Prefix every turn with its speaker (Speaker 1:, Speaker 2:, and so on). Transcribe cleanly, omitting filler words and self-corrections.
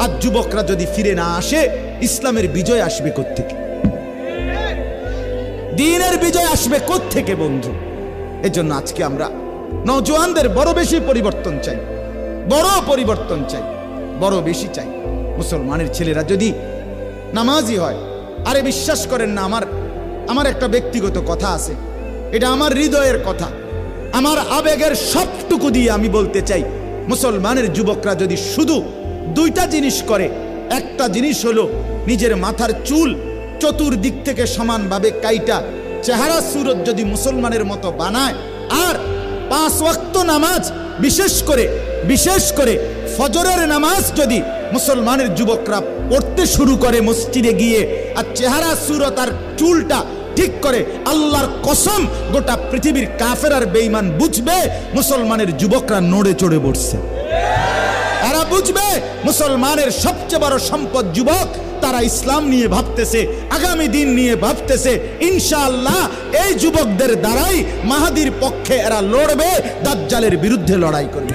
Speaker 1: আর যুবকরা যদি ফিরে না আসে, ইসলামের বিজয় আসবে কোত্থেকে? দ্বীনের বিজয় আসবে কোত্থেকে বন্ধু? এজন্য আজকে আমরা নওজোয়ানদের বড় বেশি পরিবর্তন চাই, বড় পরিবর্তন চাই, বড় বেশি চাই। মুসলমানের ছেলেরা যদি নামাজি হয়, আরে বিশ্বাস করেন না, আমার একটা ব্যক্তিগত কথা আছে, এটা আমার হৃদয়ের কথা, আমার আবেগের সবটুকু দিয়ে আমি বলতে চাই, মুসলমানের যুবকরা যদি শুধু দুইটা জিনিস করে, একটা জিনিস হলো নিজের মাথার চুল চতুর্দিক থেকে সমানভাবে কাইটা চেহারা সুরত যদি মুসলমানের মতো বানায়, আর 5 ওয়াক্ত নামাজ বিশেষ করে ফজরের নামাজ যদি মুসলমানের যুবকরা পড়তে শুরু করে মসজিদে গিয়ে, আর চেহারা সুরত আর চুলটা ঠিক করে, আল্লাহর কসম গোটা পৃথিবীর কাফের আর বেঈমান বুঝবে মুসলমানের যুবকরা নড়ে চড়ে বসছে। এরা বুঝবে মুসলমানের সবচেয়ে বড় সম্পদ যুবক, তারা ইসলাম নিয়ে ভাবতেছে, আগামী দিন নিয়ে ভাবতেছে। ইনশাআল্লাহ এই যুবকদের দ্বারাই মাহাদির পক্ষে এরা লড়বে, দাজ্জালের বিরুদ্ধে লড়াই করবে।